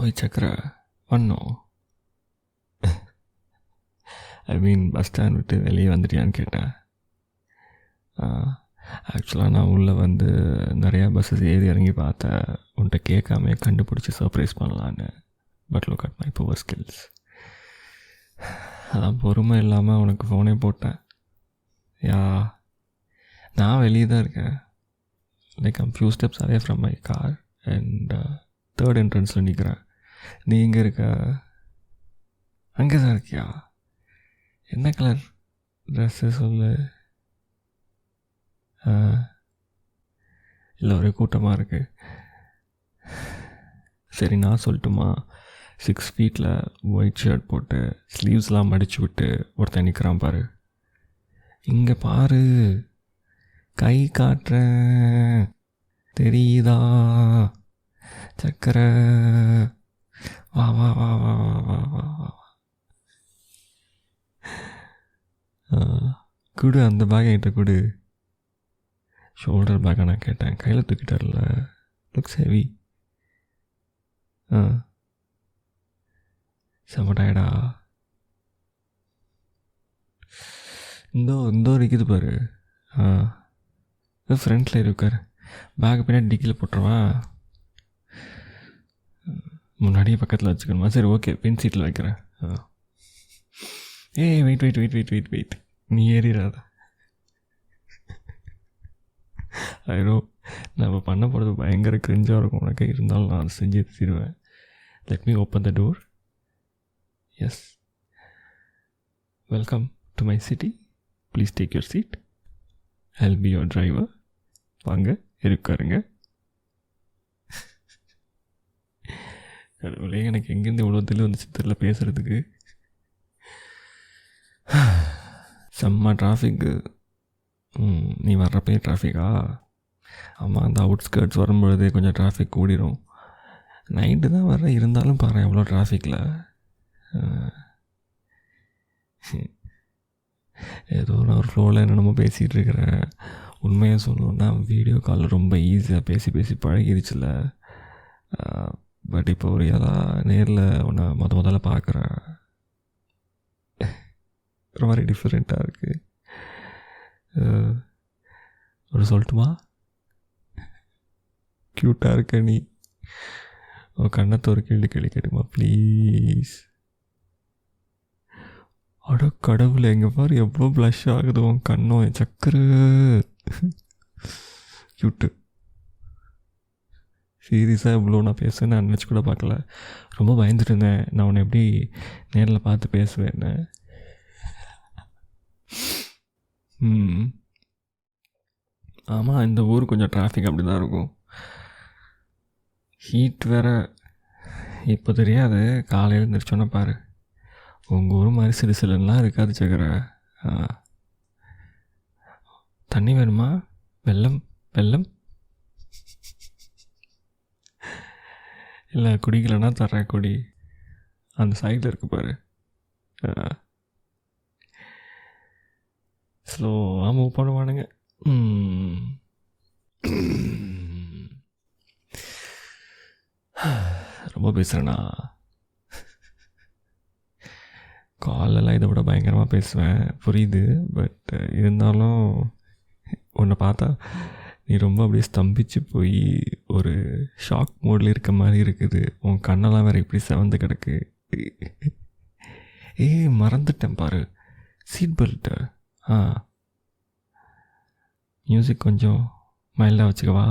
ஓய் சக்கரை பண்ணோம். பஸ் ஸ்டாண்ட் விட்டு வெளியே வந்துட்டியான்னு கேட்டேன். ஆக்சுவலாக நான் உள்ளே வந்து நிறையா பஸ்ஸஸ் ஏறி இறங்கி பார்த்தேன். உன்கிட்ட கேட்காம கண்டுபிடிச்சி சர்ப்ரைஸ் பண்ணலான்னு. But look at my poor skills. அதான் பொறுமை இல்லாமல் உனக்கு ஃபோனே போட்டேன். நான் வெளியே தான் இருக்கேன். Like I'm few steps away from my car and third என்ட்ரன்ஸில் நிற்கிறேன். நீ இங்கே இருக்க? அங்கே தான் இருக்கியா? என்ன கலர் ட்ரெஸ்ஸு சொல்லு. இல்லை ஒரே கூட்டமாக இருக்குது. சரி நான் சொல்லட்டுமா? 6 ஃபீட்டில் ஒயிட் ஷர்ட் போட்டு ஸ்லீவ்ஸ்லாம் மடித்து விட்டு ஒருத்தன் நிற்கிறான் பாரு. இங்கே பாரு, கை காட்டுறேன், தெரியுதா சக்கரை? வா வா வா வா வா வா வா. கொடு அந்த பேக் என்கிட்ட கொடு. ஷோல்டர் பேக்கை நான் கேட்டேன். கையில் தூக்கிட்டார்ல, லுக்ஸ் ஹெவி. செமட்டாயிடா. இந்தோ இருக்குது பாரு. ஃப்ரண்ட்டில் இருக்கார். பேக் பின்னாடி டிக்கியில் போட்டுருவா. முன்னாடியே பக்கத்தில் வச்சுக்கணுமா? சரி ஓகே, பின் சீட்டில் வைக்கிறேன். Wait wait wait wait wait wait நீ ஏறிடாத. ஐயோ, நம்ம பண்ண போகிறது பயங்கர கிரிஞ்சாக இருக்கும் உனக்கு. இருந்தாலும் நான் அதை செஞ்சு தருவேன். Let me open the door. Yes, welcome to my city. Please take your seat. I'll be your driver. வாங்க இருக்காருங்க. கடவுளே, எனக்கு எங்கேருந்து இவ்வளோ தெளிவு வந்துச்சு தெரியல பேசுகிறதுக்கு. செம்ம டிராஃபிக்கு. நீ வர்றப்பே டிராஃபிக்கா? ஆமாம், அந்த அவுட்ஸ்கர்ட்ஸ் வரும்பொழுதே கொஞ்சம் டிராஃபிக் கூடிரும். நைட்டு தான் வர, இருந்தாலும் பாரு எவ்வளோ டிராஃபிக்கில். ஏதோ நான் ஒரு ஃப்ளோவில் என்னென்னமோ பேசிகிட்டு இருக்கிறேன். உண்மையாக சொல்லணுன்னா வீடியோ காலில் ரொம்ப ஈஸியாக பேசி பேசி பழகிருச்சுல. பட் இப்போ ஒரு நேரில் உன்னை முதல்ல பார்க்குறேன். ஒரு மாதிரி டிஃப்ரெண்ட்டாக இருக்குது. ஒரு சொல்லட்டுமா? க்யூட்டாக இருக்க நீ. உன் கண்ணத்தை ஒரு கேள்வி கேட்டுமா ப்ளீஸ்? அட கடவுளை, எங்கே பாரு எவ்வளோ ப்ளஷ் ஆகுது உன் கண்ணும். என் சக்கரை க்யூட்டு. சீரியஸாக இவ்வளோ நான் பேசுவேன்னு நான் நினச்சி கூட பார்க்கல. ரொம்ப பயந்துட்டு இருந்தேன் நான் உன்னை எப்படி நேரில் பார்த்து பேசுவேன்னு. ஆமாம், இந்த ஊர் கொஞ்சம் டிராஃபிக் அப்படி தான் இருக்கும். ஹீட் வேறு. இப்போ தெரியாது, காலையில் எழுந்திரிச்சோன்னே பாரு. உங்கள் ஊர் மாதிரி சிறுசிலெல்லாம் இருக்காது சக்கரை. தண்ணி வேணுமா? வெல்லம் இல்லை குடிக்கலைன்னா தர்றேன், குடி. அந்த சைடில் இருக்கு பாரு. ஸ்லோவாக மூவ் பண்ணுவானுங்க. ரொம்ப பேசுகிறேண்ணா. காலெல்லாம் இதை விட பயங்கரமாக பேசுவேன், புரியுது. பட் இருந்தாலும் உன்னை பார்த்தா நீ ரொம்ப அப்படியே ஸ்தம்பிச்சு போய் ஒரு ஷாக் மோடில் இருக்க மாதிரி இருக்குது. உன் கண்ணெல்லாம் வேறு இப்படி செவந்து கிடக்கு. மறந்துட்டேன் பாரு, சீட் பெல்ட்டு. மியூசிக் கொஞ்சம் மைல்டாக வச்சுக்கவா?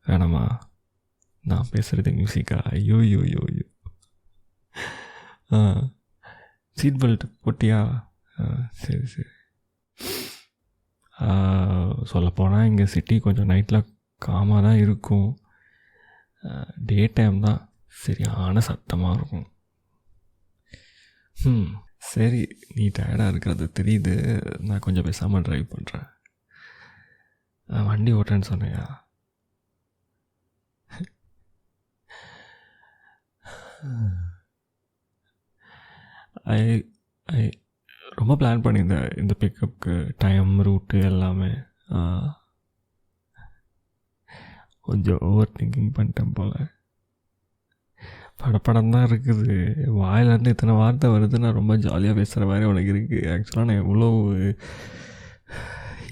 வேணாமா? நான் பேசுகிறது மியூசிக்கா? ஐயோ யோ யோ யோ. சீட் பெல்ட் போட்டியா? சரி சரி. சொல்லப்போனால் இங்கே சிட்டி கொஞ்சம் நைட்டில் காமாக தான் இருக்கும். டே டைம் தான் சரியான சத்தமாக இருக்கும். சரி, நீ டயர்டாக இருக்கிறது தெரியுது. நான் கொஞ்சம் பேசாமல் ட்ரைவ் பண்ணுறேன். வண்டி ஓட்டுறேன்னு சொன்னையா? ரொம்ப பிளான் பண்ணியிருந்தேன் இந்த பிக்கப்புக்கு. டைம், ரூட்டு எல்லாமே. கொஞ்சம் ஓவர் திங்கிங் பண்ணிட்டேன் போல். படப்படம் தான் இருக்குது. வாயிலேருந்து இத்தனை வார்த்தை வருது. நான் ரொம்ப ஜாலியாக பேசுகிற மாதிரி உனக்கு இருக்குது. ஆக்சுவலாக நான் எவ்வளோ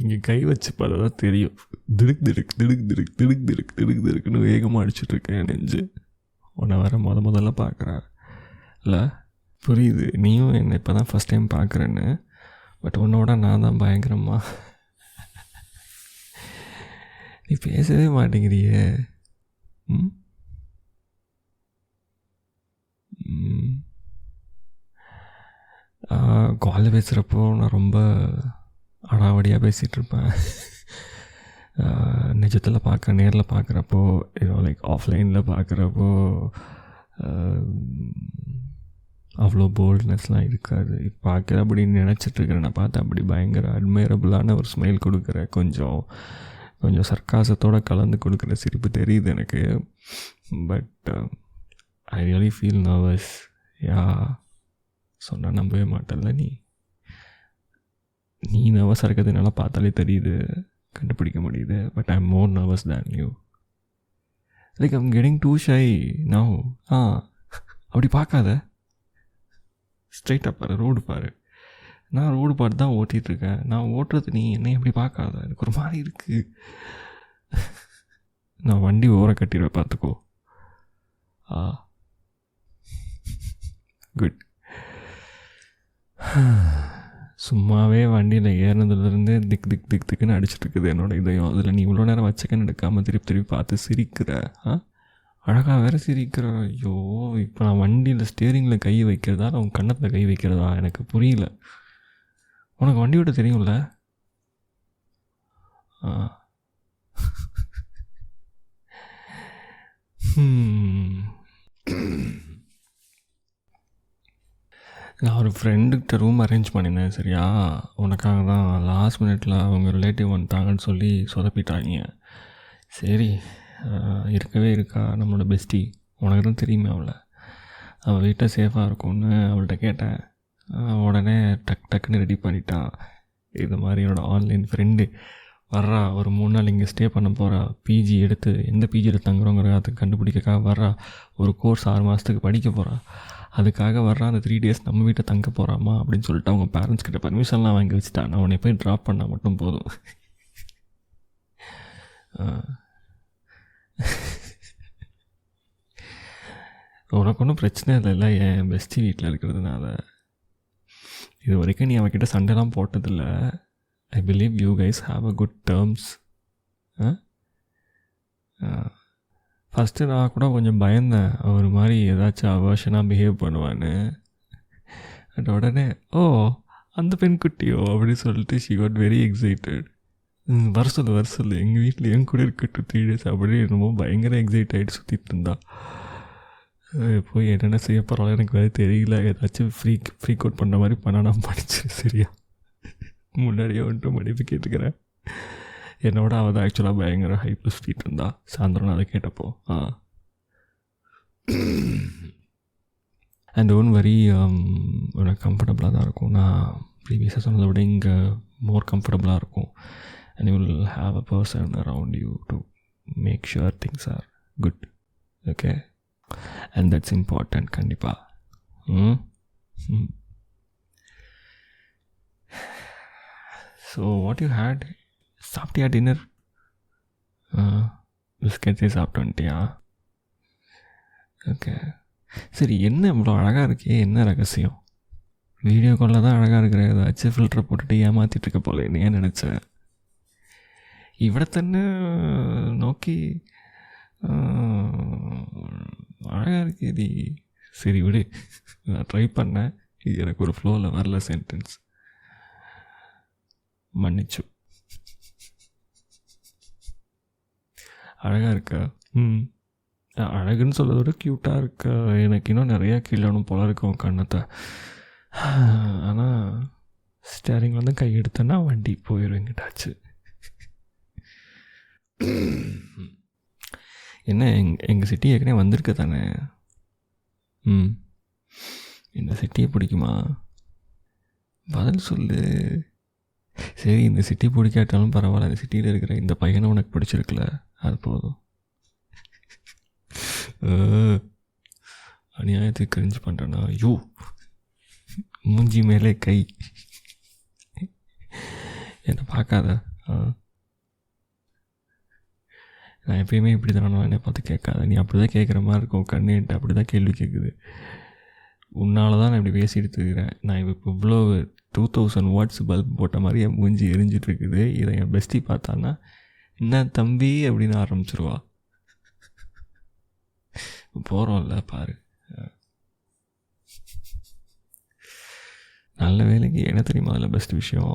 இங்கே கை வச்சு பார்த்தா தான் தெரியும். திடுக் திடுக் திடுக் திடுக் திடுக் திடுக் திடுக் திடுக்குன்னு வேகமாக அடிச்சுட்ருக்கேன் நெஞ்சு. உன்னை வர முதல்ல பார்க்குறேன் இல்லை, புரியுது. நீயும் என்னை இப்போ தான் ஃபஸ்ட் டைம் பார்க்குறேன்னு. பட் உன்னோட நான் தான் பயங்கரமா. நீ பேசவே மாட்டேங்கிறியே. ம் காலில் பேசுகிறப்போ நான் ரொம்ப அடாவடியாக பேசிகிட்டு இருப்பேன். நிஜத்தில் நேரில் பார்க்குறப்போ லைக் ஆஃப்லைனில் பார்க்குறப்போ அவ்வளோ போல்ட்னஸ்லாம் இருக்காது. இப்போ பார்க்குற அப்படின்னு நினச்சிட்ருக்கிறேன். நான் பார்த்தா அப்படி பயங்கர அட்மைரபுளான ஒரு ஸ்மைல் கொடுக்குற, கொஞ்சம் சர்க்காசத்தோடு கலந்து கொடுக்குற சிரிப்பு தெரியுது எனக்கு. But I really feel nervous. Yeah, சொன்னால் நம்பவே மாட்டேன்ல. நீ நர்வஸாக இருக்கிறது என்னால் பார்த்தாலே தெரியுது, கண்டுபிடிக்க முடியுது. But I am more nervous than you. Like I'm getting too shy now. அப்படி பார்க்காத, ஸ்ட்ரைட்டாக பாரு, ரோடு பாரு. நான் ரோடு பார்த்து தான் ஓட்டிகிட்ருக்கேன். நான் ஓட்டுறது நீ என்னை எப்படி பார்க்காத, எனக்கு ஒரு மாதிரி இருக்குது. நான் வண்டி ஓர கட்டிடுவேன், பார்த்துக்கோ. குட். சும்மாவே வண்டியில் ஏறினதுலேருந்து திக் திக் திக் திக்குன்னு அடிச்சுட்ருக்குது என்னோடய இதயம். அதில் நீ இவ்வளோ நேரம் வச்சக்கன்னு எடுக்காமல் திருப்பி பார்த்து சிரிக்கிற. அழகாக வேறு சிரிக்கிற. ஐயோ, இப்போ நான் வண்டியில் ஸ்டேரிங்கில் கை வைக்கிறதா இல்லை உன் கன்னத்தில் கை வைக்கிறதா எனக்கு புரியல. உனக்கு வண்டி விட தெரியும்ல? நான் ஒரு ஃப்ரெண்டுக்கிட்ட ரூம் அரேஞ்ச் பண்ணினேன், சரியா? உனக்காக தான். லாஸ்ட் மினிட்ல அவங்க ரிலேட்டிவ் வந்துட்டாங்கன்னு சொல்லி சொதப்பிட்டாங்க. சரி, இருக்கவே இருக்கா நம்மளோட பெஸ்டி, உனக்கு தான் தெரியுமே அவளை. அவள் வீட்டை சேஃபாக இருக்கும்னு அவள்கிட்ட கேட்டேன். உடனே டக்குன்னு ரெடி பண்ணிட்டான். இது மாதிரி என்னோடய ஆன்லைன் ஃப்ரெண்டு வர்றா, ஒரு 3 நாள் இங்கே ஸ்டே பண்ண போகிறா. பிஜி எடுத்து எந்த பிஜியில் தங்குறோங்கிற அதுக்கு கண்டுபிடிக்கக்காக வர்றா. ஒரு கோர்ஸ் 6 மாதத்துக்கு படிக்க போகிறா. அதுக்காக வர்றா. அந்த 3 days நம்ம வீட்டை தங்க போகிறாமா அப்படின்னு சொல்லிட்டு அவங்க பேரண்ட்ஸ் கிட்ட பர்மிஷன்லாம் வாங்கி வச்சுட்டா. நான் உன்னை போய் ட்ராப் பண்ணால் மட்டும் போதும். உனக்கு ஒன்றும் பிரச்சனை இல்லைல்ல என் பெஸ்டி வீட்டில் இருக்கிறதுனால. இது வரைக்கும் நீ அவன்கிட்ட சண்டைலாம் போட்டதில்ல. I believe you guys have a good terms. First நான் கூட கொஞ்சம் பயந்தேன், ஒரு மாதிரி ஏதாச்சும் அவர்ஷனாக பிஹேவ் பண்ணுவான்னு. அண்ட் உடனே அந்த பெண்குட்டியோ அப்படின்னு சொல்லிட்டு ஷி காட் வெரி எக்ஸைட்டட். வர சொல்லு எங்கள் வீட்டில் என் கூட இருக்கட்டும் 3 days அப்படின்னு என்னமோ பயங்கர எக்ஸைட் ஆகிட்டு சுற்றிட்டு இருந்தா. போய் என்னென்ன செய்ய போகிறாலும் எனக்கு வேறு தெரியல. ஏதாச்சும் ஃப்ரீக் அவுட் பண்ணுற மாதிரி பண்ணனா படிச்சு சரியா. முன்னாடியே வந்துட்டு மன்னிப்பு கேட்டுக்கிறேன். என்னோட அவள் தான் ஆக்சுவலாக பயங்கர ஹைப்பில் சுற்றிட்டு இருந்தா. சாயந்தரம் அதை கேட்டப்போ அண்ட் ஒன் வெரி உனக்கு கம்ஃபர்டபுளாக தான் இருக்கும். நான் ப்ரீவியஸாக சொன்னதை விட இங்கே மோர் கம்ஃபர்டபுளாக இருக்கும். And you will have a person around you to make sure things are good. Okay, and that's important கண்டிப்பாக. So what you had? சாப்பிட்டியா டின்னர்? பிஸ்கெட்ஸே சாப்பிட்டு வந்துட்டியா? ஓகே, சரி. என்ன இவ்வளோ அழகாக இருக்கே, என்ன ரகசியம்? வீடியோ காலில் தான் அழகாக இருக்கிற, ஏதாச்சும் ஃபில்டரை போட்டுட்டு ஏமாற்றிட்டு இருக்க போல என்ன ஏன் நினச்சேன்? இவ்வளோத்தன்னு நோக்கி அழகாக இருக்கு இது. சரி விடு, நான் ட்ரை பண்ணேன். இது எனக்கு ஒரு ஃப்ளோவில் வரல சென்டென்ஸ், மன்னிச்சு. அழகாக இருக்கா? அழகுன்னு சொல்கிறத விட க்யூட்டாக இருக்கா. எனக்கு இன்னும் நிறையா கீழனும் போல இருக்கும் கண்ணத்தை. ஆனால் ஸ்டேரிங்கில் வந்து கை எடுத்தேன்னா வண்டி போயிடுவேங்கிட்டாச்சு. என்ன எங்கள் சிட்டி ஏற்கனவே வந்திருக்க தானே? இந்த சிட்டியை பிடிக்குமா? பதில் சொல்லு. சரி, இந்த சிட்டி பிடிக்காட்டாலும் பரவாயில்ல, இந்த சிட்டியில் இருக்கிற இந்த பையனை உனக்கு பிடிச்சிருக்குல்ல, அது போதும். எது கிரிஞ்சு பண்ணுறேன்னா, ஐயோ மூஞ்சி மேலே கை, என்னை பார்க்காத. நான் எப்பயுமே இப்படி தானே, என்னை பார்த்து கேட்காத, நீ அப்படி தான் கேட்குற மாதிரி இருக்கும் கண்ணுன்ட்டு, அப்படி தான் கேள்வி கேட்குது. உன்னால தான் நான் இப்படி பேசிட்டு இருக்கிறேன். நான் இப்போ இவ்வளோ 2000 வாட்ஸ் பல்ப் போட்ட மாதிரி என் மூஞ்சி எரிஞ்சிட்டு இருக்குது. இதை என் பெஸ்டி பார்த்தான்னா, என்ன தம்பி அப்படின்னு ஆரம்பிச்சிருவா. போகிறோம்ல பாரு. நல்ல வேலைக்கு என்ன தெரியுமா அதில் பெஸ்ட் விஷயம்,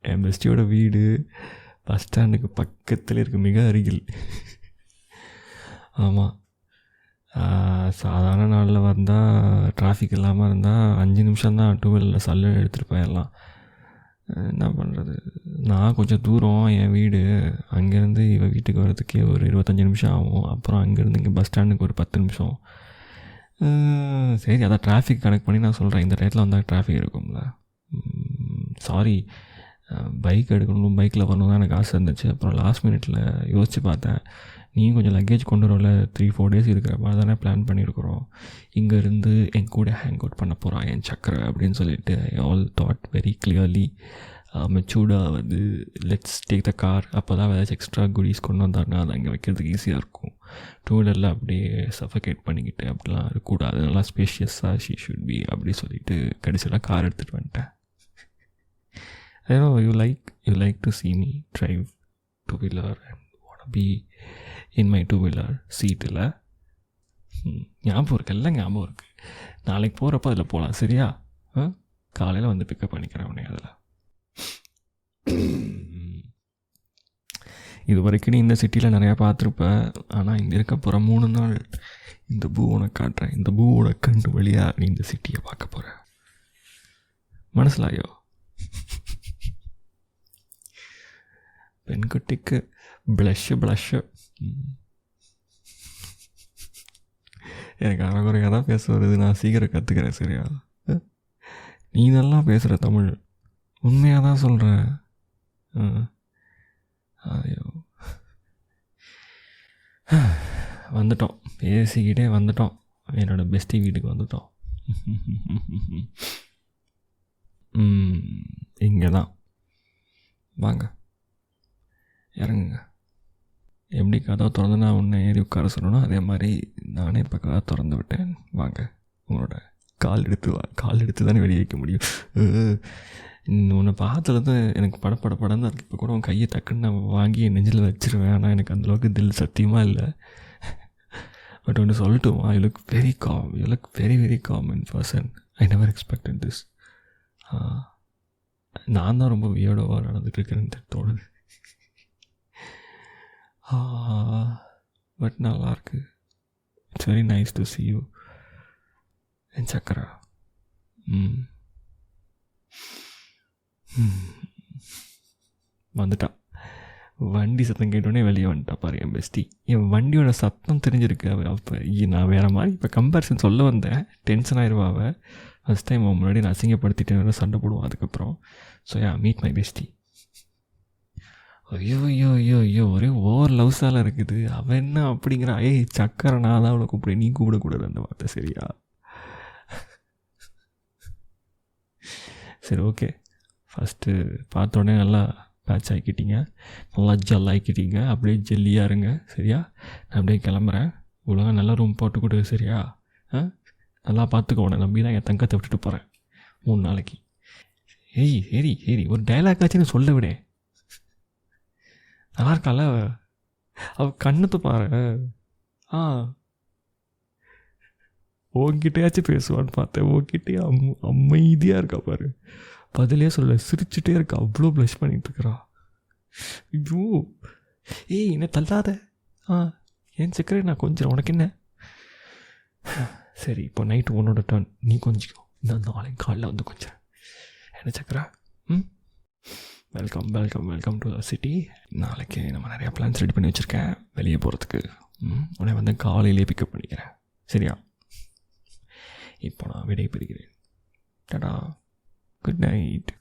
என் பெஸ்டியோட வீடு பஸ் ஸ்டாண்டுக்கு பக்கத்தில் இருக்குது, மிக அருகில். ஆமாம், சாதாரண நாளில் வந்தால் டிராஃபிக் இல்லாமல் இருந்தால் 5 நிமிஷம் தான் டூ வீலரில் சல்லுன்னு எடுத்துகிட்டு போயிடலாம். என்ன பண்ணுறது, நான் கொஞ்சம் தூரம் என் வீடு, அங்கேருந்து இவள் வீட்டுக்கு வர்றதுக்கே ஒரு 25 நிமிஷம் ஆகும். அப்புறம் அங்கேருந்து இங்கே பஸ் ஸ்டாண்டுக்கு ஒரு 10 நிமிஷம். சரி, அதான் டிராஃபிக் கனெக்ட் பண்ணி நான் சொல்கிறேன், இந்த டயத்தில் வந்தால் டிராஃபிக் இருக்கும்ல. சாரி, பைக் எடுக்கணும், பைக்கில் வரணும் தான் எனக்கு ஆசை இருந்துச்சு. அப்புறம் லாஸ்ட் மினிட்டில் யோசித்து பார்த்தேன், நீயும் கொஞ்சம் லக்கேஜ் கொண்டு வரல, 3-4 டேஸ் இருக்கிற மாதிரி தானே பிளான் பண்ணியிருக்கிறோம். இங்கேருந்து என் கூட ஹேங் அவுட் பண்ண போகிறான் என் சக்கரை அப்படின்னு சொல்லிட்டு I all thought very clearly மெச்சூர்டாக வந்து லெட்ஸ் டேக் த கார். அப்போ தான் ஏதாச்சும் எக்ஸ்ட்ரா குடீஸ் கொண்டு வந்தாருன்னா அது அங்கே வைக்கிறதுக்கு ஈஸியாக இருக்கும். டூ வீலரில் அப்படியே சஃபகேட் பண்ணிக்கிட்டு அப்படிலாம் இருக்கக்கூடாது, நல்லா ஸ்பேஷியஸாக ஷீ ஷுட் பி அப்படி சொல்லிட்டு கடைசியில் கார் எடுத்துகிட்டு வந்துட்டேன். I know you like to see me drive two-wheeler and want to be in my two-wheeler seat இல்லை? ஞாபகம் இருக்குது, எல்லாம் ஞாபகம் இருக்குது. நாளைக்கு போகிறப்ப அதில் போகலாம், சரியா? காலையில் வந்து பிக்கப் பண்ணிக்கிறேன் உடனே அதில். இது வரைக்கும் நீ இந்த சிட்டியில் நிறையா பார்த்துருப்பேன். ஆனால் இங்கே இருக்க போகிற 3 நாள் இந்த பூ உனக்கு காட்டுறேன். இந்த பூவோட கண்டு வழியாக நீ இந்த சிட்டியை பார்க்க போகிற. மனசிலாயோ? பெண்குட்டிக்கு ப்ளஷ்ஷு எனக்கு அறகுறையாக தான் பேச வருது, நான் சீக்கிரம் கற்றுக்கிறேன், சரியா? நீ நல்லா பேசுகிற தமிழ், உண்மையாக தான் சொல்கிறேன். ஐயோ, வந்துட்டோம், பேசிக்கிட்டே வந்துட்டோம், என்னோடய பெஸ்டி வீட்டுக்கு வந்துட்டோம். இங்கே தான், வாங்க இறங்குங்க. எப்படி கதவை திறந்து நான் உன்னை ஏறி உட்கார சொல்லணும், அதே மாதிரி நானே இப்போ கதவை திறந்து விட்டேன். வாங்க, உங்களோட கால் எடுத்து தானே வெளியே வைக்க முடியும். உன்னை பார்த்ததுலேருந்து எனக்கு படப்படப்படன்னு இருக்குது. இப்போ கூட உன் கையை டக்குன்னு நான் வாங்கி என் நெஞ்சில் வச்சிருவேன். ஆனால் எனக்கு அந்தளவுக்கு தில் சத்தியமாக இல்லை. பட் ஒன்று சொல்லட்டுமா, you look very com, you look very very common person. I never expected this. நான் தான் ரொம்ப வியர்டாக நடந்துட்டு இருக்கிறேன்னு தோணுது. பட் நல்லாயிருக்கு. It's very nice to see you என் சக்கரா. வந்துட்டான். வண்டி சத்தம் கேட்டோடனே வெளியே வந்துட்டா பாரு என் பெஸ்டி. என் வண்டியோட சத்தம் தெரிஞ்சிருக்கு. அப்போ நான் வேறு மாதிரி இப்போ கம்பேரிசன் சொல்ல வந்தேன், டென்ஷன் ஆயிடுவாவை. ஃபஸ்ட் டைம் அவன் முன்னாடி நான் அசிங்கப்படுத்திட்டு சண்டை போடுவான் அதுக்கப்புறம். So meet my bestie. ஐயோ ஐயோ ஐயோ ஐயோ, ஒரே ஓவர் லவ்ஸால் இருக்குது. அவன் என்ன அப்படிங்கிறா, சக்கரை நான் தான் அவளை கூப்பிடு, நீ கூப்பிடக்கூடாது அந்த வார்த்தை, சரியா? சரி, ஓகே. ஃபஸ்ட்டு பார்த்தோடனே நல்லா பேட்ச் ஆக்கிட்டீங்க, நல்லா ஜல் ஆக்கிட்டீங்க, அப்படியே ஜெல்லியாக இருங்க, சரியா? நான் அப்படியே கிளம்புறேன். ஒழுங்காக நல்லா ரூம் போட்டு கொடு, சரியா? நல்லா பார்த்துக்கோண்ணே, நம்பி தான் என் தங்கத்தை விட்டுட்டு போகிறேன் 3 நாளைக்கு. சரி, ஒரு டைலாக் ஆச்சுன்னு சொல்ல விட. நல்லா இருக்கால அவள், கண்ணத்தை பாரு. உன்கிட்டயாச்சும் பேசுவான்னு பார்த்தேன், உன்கிட்டே அமைதியாக இருக்கா பாரு, பதிலே சொல்ல, சிரிச்சுட்டே இருக்கா, அவ்வளோ ப்ளஷ் பண்ணிகிட்ருக்குறா. ஐயோ, என்ன தள்ளாத. ஏன் சக்கரை, நான் கொஞ்சம் உனக்கு என்ன. சரி, இப்போ நைட்டு உன்னோட டர்ன், நீ கொஞ்சிக்கோ. இந்த நாளைக்கு காலையில் வந்து கொஞ்சம் என்ன சக்கரா. Welcome to the city. நாளைக்கு நம்ம நிறையா பிளான்ஸ் ரெடி பண்ணி வச்சுருக்கேன் வெளியே போகிறதுக்கு. உடனே வந்து காலையிலே பிக்கப் பண்ணிக்கிறேன், சரியா? இப்போ நான் விடை பெறுகிறேன். Tata, good night.